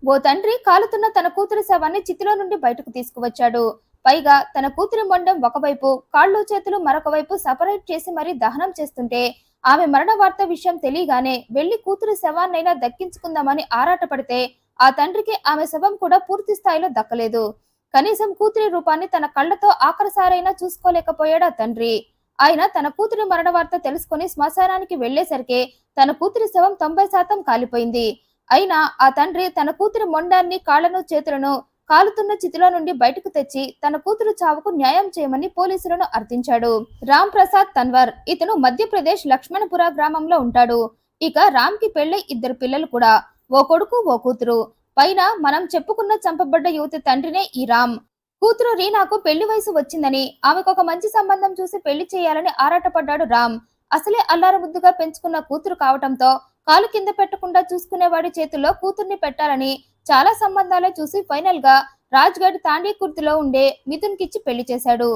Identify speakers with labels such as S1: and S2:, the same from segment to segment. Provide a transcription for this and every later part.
S1: ఓ తండ్రి కాలుతున్న తన కూతురి శవాన్ని చితిలో నుండి బయటకు తీసుకువచ్చాడు. పైగా తన కూతురి మొండెం ఒకవైపు, కాళ్ళు చేతులు మరొక వైపు సపరేట్ చేసి మరీ దహనం చేస్తుంటే ఆమె మరణ వార్త విషయం తెలియగానే వెళ్లి కూతురి శవాన్నైనా దక్కించుకుందామని ఆరాటపడితే ఆ తండ్రికి ఆమె శవం కూడా పూర్తి స్థాయిలో దక్కలేదు. కనీసం కూతురి రూపాన్ని తన కళ్లతో ఆఖరిసారైనా చూసుకోలేకపోయాడు ఆ తండ్రి. ఆయన తన కూతురి మరణ వార్త తెలుసుకుని శ్మశానానికి వెళ్లేసరికి తన కూతురి శవం 90% కాలిపోయింది. అయినా ఆ తండ్రి తన కూతురి మొండాన్ని, కాళ్లను, చేతులను కాలుతున్న చితిలో నుండి బయటకు తెచ్చి తన కూతురు చావుకు న్యాయం చేయమని పోలీసులను అర్థించాడు. రామ్ ప్రసాద్ తన్వర్ ఇతను మధ్యప్రదేశ్ లక్ష్మణపుర గ్రామంలో ఉంటాడు. ఇక రామ్ కి పెళ్లి 2 పిల్లలు కూడా, ఓ కొడుకు ఓ కూతురు. పైన మనం చెప్పుకున్న చంపబడ్డ యువతి తండ్రినే ఈ రామ్. కూతురు రీనాకు పెళ్లి వయసు వచ్చిందని ఆమెకు ఒక మంచి సంబంధం చూసి పెళ్లి చేయాలని ఆరాటపడ్డాడు రామ్. అసలే అల్లారు ముద్దుగా పెంచుకున్న కూతురు కావటంతో కాలు కింద పెట్టకుండా చూసుకునేవాడి చేతుల్లో కూతుర్ని పెట్టాలని చాలా సంబంధాలే చూసి ఫైనల్ గా రాజ్గఢ్ తాండీకుర్తిలో ఉండే మిథున్ కిచ్చి పెళ్లి చేశాడు.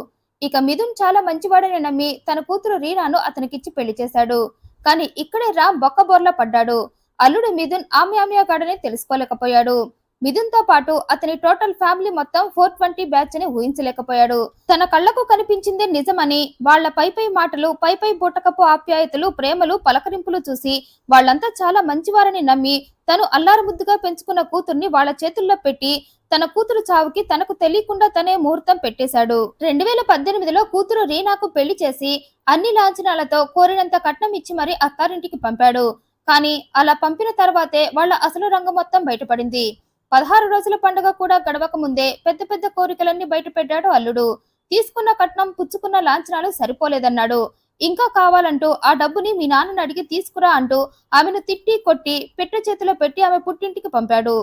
S1: ఇక మిథున్ చాలా మంచివాడని నమ్మి తన కూతురు రీనాను అతనికిచ్చి పెళ్లి చేశాడు. కానీ ఇక్కడే రామ్ బొక్కబోర్లా పడ్డాడు. అల్లుడు మిథున్ ఆమ్యామ్యగాడని తెలుసుకోలేకపోయాడు. మిథున్ తో పాటు అతని టోటల్ ఫ్యామిలీ మొత్తం 420 బ్యాచ్ అని ఊహించలేకపోయాడు. తన కళ్లకు కనిపించిందే నిజమని, వాళ్ల పై మాటలు, పై బూటకపు ఆప్యాయతలు, ప్రేమలు, పలకరింపులు చూసి వాళ్ళంతా చాలా మంచివారని నమ్మి తను అల్లారు ముద్దుగా పెంచుకున్న కూతుర్ని వాళ్ల చేతుల్లో పెట్టి తన కూతురు చావుకి తనకు తెలియకుండా తనే ముహూర్తం పెట్టేశాడు. 2018లో కూతురు రీనాకు పెళ్లి చేసి అన్ని లాంఛనాలతో కోరినంత కట్నం ఇచ్చి మరీ అత్తారింటికి పంపాడు. కానీ అలా పంపిన తర్వాతే వాళ్ల అసలు రంగు మొత్తం బయటపడింది. 16 రోజుల పండుగ కూడా గడవక ముందే పెద్ద పెద్ద కోరికలన్నీ బయట పెట్టాడు అల్లుడు. తీసుకున్న కట్నం, పుచ్చుకున్న లాంఛనాలు సరిపోలేదన్నాడు. ఇంకా కావాలంటూ ఆ డబ్బుని మీ నాన్నని అడిగి తీసుకురా అంటూ ఆమెను తిట్టి కొట్టి పెట్టె చేతిలో పెట్టి ఆమె పుట్టింటికి పంపాడు.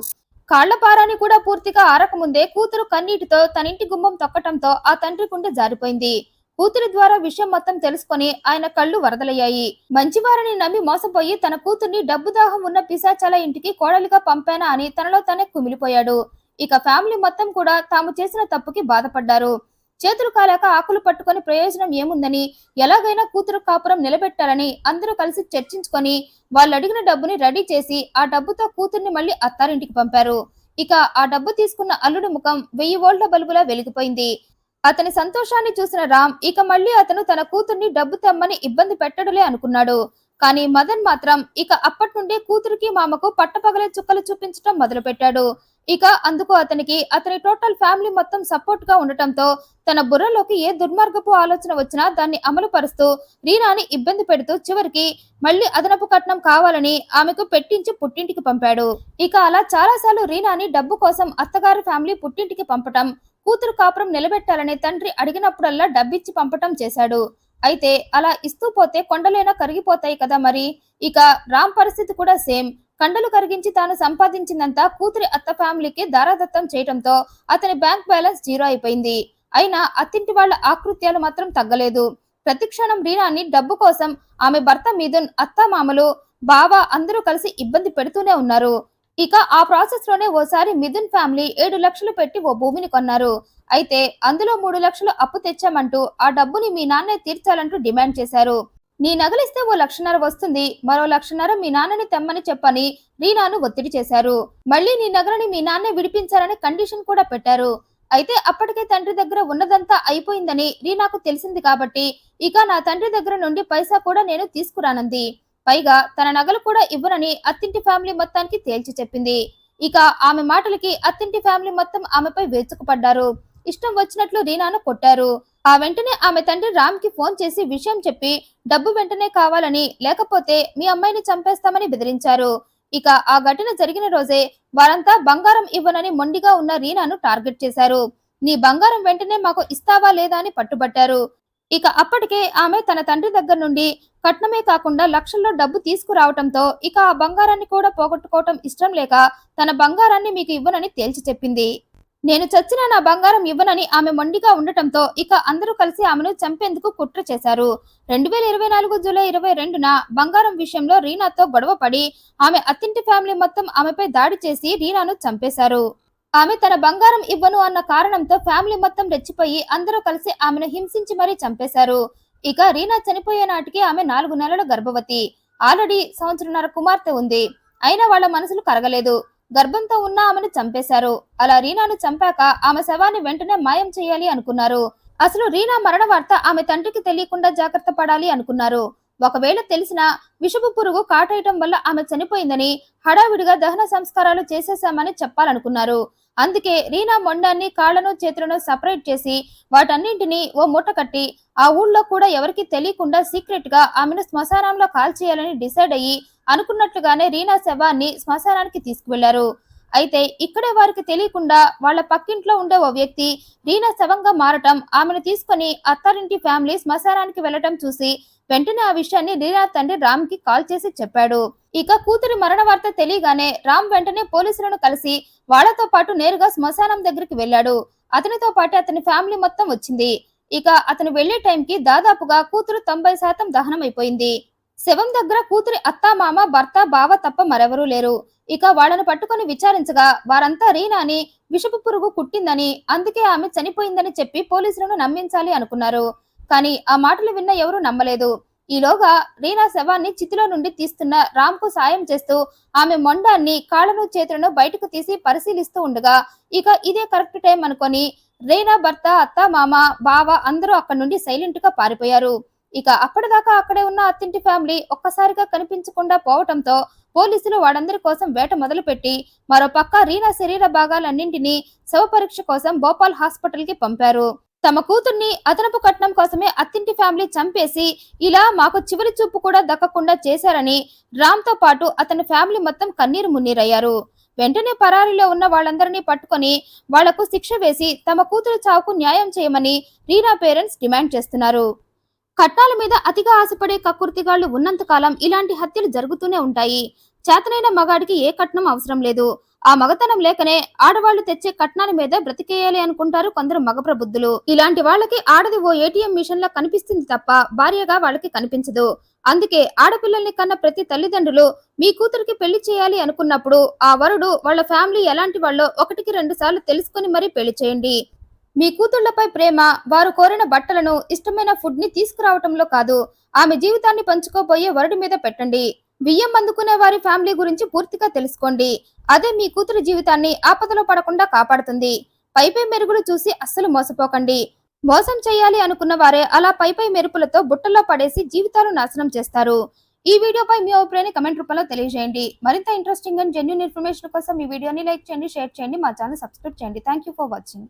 S1: కాళ్ల పారాని కూడా పూర్తిగా ఆరకముందే కూతురు కన్నీటితో తనింటి గుమ్మం తొక్కటంతో ఆ తండ్రి గుండె జారిపోయింది. కూతురి ద్వారా విషయం మొత్తం తెలుసుకొని ఆయన కళ్ళు వరదలయ్యాయి. మంచివారని నమ్మి మోసపోయి తన కూతుర్ని డబ్బు దాహం ఉన్న పిశాచాల ఇంటికి కోడలిగా పంపానా అని తనలో తనే కుమిలిపోయాడు. ఇక ఫ్యామిలీ మొత్తం కూడా తాము చేసిన తప్పుకి బాధపడ్డారు. చేతులు కాలాక ఆకులు పట్టుకొని ప్రయోజనం ఏముందని, ఎలాగైనా కూతురు కాపురం నిలబెట్టాలని అందరూ కలిసి చర్చించుకొని వాళ్ళు అడిగిన డబ్బుని రెడీ చేసి ఆ డబ్బుతో కూతుర్ని మళ్ళీ అత్తారింటికి పంపారు. ఇక ఆ డబ్బు తీసుకున్న అల్లుడి ముఖం 1000 వోల్ట్ల బల్బులా వెలిగిపోయింది. అతని సంతోషాన్ని చూసిన రామ్ ఇక మళ్ళీ అతను తన కూతుర్ని డబ్బు తెమ్మని ఇబ్బంది పెట్టడులే అనుకున్నాడు. కానీ మదన్ మాత్రం ఇక అప్పటి నుండే కూతురికి, మామకు పట్టపగలే చుక్కలు చూపించడం మొదలు పెట్టాడు. ఇక అందుకు అతనికి అతని టోటల్ ఫ్యామిలీ మొత్తం సపోర్ట్ గా ఉండటంతో తన బుర్రలోకి ఏ దుర్మార్గపు ఆలోచన వచ్చినా దాన్ని అమలు పరుస్తూ రీనాని ఇబ్బంది పెడుతూ చివరికి మళ్ళీ అదనపు కట్నం కావాలని ఆమెకు పెట్టించి పుట్టింటికి పంపాడు. ఇక అలా చాలాసార్లు రీనాని డబ్బు కోసం అత్తగారి ఫ్యామిలీ పుట్టింటికి పంపటం, కూతురు కాపురం నిలబెట్టాలని తండ్రి అడిగినప్పుడల్లా డబ్బిచ్చి పంపటం చేశాడు. అయితే అలా ఇస్తూ పోతే కొండలైనా కరిగిపోతాయి కదా మరి. ఇక రామ్ పరిస్థితి కూడా సేమ్. కండలు కరిగించి తాను సంపాదించిందంతా కూతురి అత్త ఫ్యామిలీకి దారాదత్తం చేయటంతో అతని బ్యాంక్ బ్యాలెన్స్ 0 అయిపోయింది. అయినా అత్తింటి వాళ్ల ఆకృత్యాలు మాత్రం తగ్గలేదు. ప్రతిక్షణం రీనాని డబ్బు కోసం ఆమె భర్త మిథున్, అత్త, మామలు, బావ అందరూ కలిసి ఇబ్బంది పెడుతూనే ఉన్నారు. ఇక ఆ ప్రాసెస్ లోనే ఓసారి మిథున్ ఫ్యామిలీ 7 లక్షలు పెట్టి ఓ భూమిని కొన్నారు. అయితే అందులో 3 లక్షలు అప్పు తెచ్చామంటూ ఆ డబ్బుని మీ నాన్నే తీర్చాలంటూ డిమాండ్ చేశారు. నీ నగలిస్తే ఓ 1,50,000 వస్తుంది, మరో 1,50,000 మీ నాన్నని తెమ్మని చెప్పని రీనాను ఒత్తిడి చేశారు. మళ్ళీ నీ నగలని మీ నాన్నే విడిపించాలని కండిషన్ కూడా పెట్టారు. అయితే అప్పటికే తండ్రి దగ్గర ఉన్నదంతా అయిపోయిందని రీనాకు తెలిసింది కాబట్టి ఇక నా తండ్రి దగ్గర నుండి పైసా కూడా నేను తీసుకురానంది. పైగా తన నగలు కూడా ఇవ్వనని అత్తింటి ఫ్యామిలీ మొత్తానికి తేల్చి చెప్పింది. ఇక ఆమె మాటలకి అత్తింటి ఫ్యామిలీ మొత్తం ఆమెపై వేచుకుపడ్డారు. ఇష్టం వచ్చినట్లు రీనాను కొట్టారు. ఆ వెంటనే ఆమె తండ్రి రామ్ కి ఫోన్ చేసి విషయం చెప్పి డబ్బు వెంటనే కావాలని, లేకపోతే మీ అమ్మాయిని చంపేస్తామని బెదిరించారు. ఇక ఆ ఘటన జరిగిన రోజే వారంతా బంగారం ఇవ్వనని మొండిగా ఉన్న రీనాను టార్గెట్ చేశారు. నీ బంగారం వెంటనే మాకు ఇస్తావా లేదా అని పట్టుబట్టారు. ఇక అప్పటికే ఆమె తన తండ్రి దగ్గర నుండి కట్నమే కాకుండా లక్షల్లో డబ్బు తీసుకురావటంతో ఇక ఆ బంగారాన్ని కూడా పోగొట్టుకోవటం ఇష్టం లేక తన బంగారాన్ని మీకు ఇవ్వనని తేల్చి చెప్పింది. నేను చచ్చిన నా బంగారం ఇవ్వనని ఆమె మొండిగా ఉండటంతో ఇక అందరూ కలిసి ఆమెను చంపేందుకు కుట్ర చేశారు. 2024 జూలై 22న బంగారం విషయంలో రీనాతో గొడవ పడి ఆమె అత్తింటి ఫ్యామిలీ మొత్తం ఆమెపై దాడి చేసి రీనాను చంపేశారు. ఆమె తన బంగారం ఇవ్వను అన్న కారణంతో ఫ్యామిలీ మొత్తం రెచ్చిపోయి అందరూ కలిసి ఆమెను హింసించి మరీ చంపేశారు. ఇక రీనా చనిపోయే నాటికి ఆమె 4 నెలల గర్భవతి. ఆల్రెడీ 1.5 సంవత్సరాల కుమార్తె ఉంది. అయినా వాళ్ళ మనసులు కరగలేదు. గర్భంతో ఉన్న ఆమెను చంపేశారు. అలా రీనాను చంపాక ఆమె శవాన్ని వెంటనే మాయం చేయాలి అనుకున్నారు. అసలు రీనా మరణ వార్త ఆమె తండ్రికి తెలియకుండా జాగ్రత్త పడాలి అనుకున్నారు. ఒకవేళ తెలిసినా విషపు పురుగు కాటేయటం వల్ల ఆమె చనిపోయిందని హడావిడిగా దహన సంస్కారాలు చేసేశామని చెప్పాలనుకున్నారు. అందుకే రీనా మొండాన్ని కాళ్లను చేతులను సపరేట్ చేసి వాటన్నింటినీ ఓ మూట కట్టి ఆ ఊళ్ళో కూడా ఎవరికి తెలియకుండా సీక్రెట్ గా ఆమెను శ్మశానంలో కాల్చేయాలని డిసైడ్ అయ్యి అనుకున్నట్లుగానే రీనా శవాన్ని శ్మశానానికి తీసుకువెళ్లారు. అయితే ఇక్కడే వారికి తెలియకుండా వాళ్ళ పక్కింట్లో ఉండే ఓ వ్యక్తి రీనా శవంగా మారటం, ఆమెను తీసుకుని అత్తారింటి ఫ్యామిలీ శ్మశానానికి వెళ్లటం చూసి వెంటనే ఆ విషయాన్ని రీనా తండ్రి రామ్ కి కాల్ చేసి చెప్పాడు. ఇక కూతురి మరణ వార్త తెలియగానే రామ్ వెంటనే పోలీసులను కలిసి వాళ్లతో పాటు నేరుగా శ్మశానం దగ్గరికి వెళ్ళాడు. అతనితో పాటు అతని ఫ్యామిలీ మొత్తం వచ్చింది. ఇక అతను వెళ్లే టైంకి దాదాపుగా కూతురు 90% దహనం అయిపోయింది. శవం దగ్గర కూతురి అత్త, మామ, భర్త, బావ తప్ప మరెవరూ లేరు. ఇక వాళ్ళను పట్టుకుని విచారించగా వారంతా రీనాని విషపు పురుగు కుట్టిందని, అందుకే ఆమె చనిపోయిందని చెప్పి పోలీసులను నమ్మించాలి అనుకున్నారు. కానీ ఆ మాటలు విన్న ఎవరూ నమ్మలేదు. ఈలోగా రీనా శవాన్ని చితిలో నుండి తీస్తున్న రామ్ కు సాయం చేస్తూ ఆమె మొండాన్ని కాళ్లను చేతులను బయటకు తీసి పరిశీలిస్తూ ఉండగా ఇక ఇదే కరెక్ట్ టైం అనుకొని రీనా భర్త, అత్త, మామ, బావ అందరూ అక్కడి నుండి సైలెంట్ గా పారిపోయారు. ఇక అప్పటిదాకా అక్కడే ఉన్న అత్తింటి ఫ్యామిలీ ఒక్కసారిగా కనిపించకుండా పోవటంతో పోలీసులు వాడందరి కోసం వేట మొదలుపెట్టి మరోపక్క రీనా శరీర భాగాలన్నింటినీ శవ పరీక్ష కోసం భోపాల్ హాస్పిటల్ కి పంపారు. తమ కూతుర్ని అదనపు కట్నం కోసమే అత్తింటి ఫ్యామిలీ చంపేసి ఇలా మాకు చివరి చూపు కూడా దక్కకుండా చేశారని రామ్ తో పాటు అతని ఫ్యామిలీ మొత్తం కన్నీరు మున్నీరయ్యారు. వెంటనే పరారీలో ఉన్న వాళ్ళందరినీ పట్టుకొని వాళ్లకు శిక్ష వేసి తమ కూతురు చావుకు న్యాయం చేయమని రీనా పేరెంట్స్ డిమాండ్ చేస్తున్నారు. కట్నాల మీద అతిగా ఆశపడే కక్కుర్తిగాళ్లు ఉన్నంతకాలం ఇలాంటి హత్యలు జరుగుతూనే ఉంటాయి. చేతనైన మగాడికి ఏ కట్నం అవసరం లేదు. ఆ మగతనం లేకనే ఆడవాళ్లు తెచ్చే కట్నాల మీద బ్రతికేయాలి అనుకుంటారు కొందరు మగ ప్రబుద్ధులు. ఇలాంటి వాళ్ళకి ఆడది ఓ ఏటీఎం మిషన్ లా కనిపిస్తుంది తప్ప భార్యగా వాళ్ళకి కనిపించదు. అందుకే ఆడపిల్లల్ని కన్న ప్రతి తల్లిదండ్రులు మీ కూతురికి పెళ్లి చేయాలి అనుకున్నప్పుడు ఆ వరుడు వాళ్ళ ఫ్యామిలీ ఎలాంటి వాళ్ళో 1-2 సార్లు తెలుసుకుని మరీ పెళ్లి చేయండి. మీ కూతుళ్లపై ప్రేమ, వారు కోరిన బట్టలను, ఇష్టమైన ఫుడ్ ని తీసుకురావటంలో కాదు, ఆమె జీవితాన్ని పంచుకోబోయే వరుడి మీద పెట్టండి. బియ్యం అందుకునే వారి ఫ్యామిలీ గురించి పూర్తిగా తెలుసుకోండి. అదే మీ కూతురి జీవితాన్ని ఆపదలో పడకుండా కాపాడుతుంది. పైపై మెరుగులు చూసి అస్సలు మోసపోకండి. మోసం చేయాలి అనుకున్న వారే అలా పైపై మెరుపులతో బుట్టల్లో పడేసి జీవితాలు నాశనం చేస్తారు. ఈ వీడియోపై మీ అభిప్రాయాన్ని కమెంట్ రూపంలో తెలియజేయండి. మరింత ఇంట్రెస్టింగ్ అండ్ జెన్యూన్ ఇన్ఫర్మేషన్ కోసం ఈ వీడియోని లైక్ చేయండి, షేర్ చేయండి, మా ఛానల్ సబ్స్క్రైబ్ చేయండి. Thank you for watching.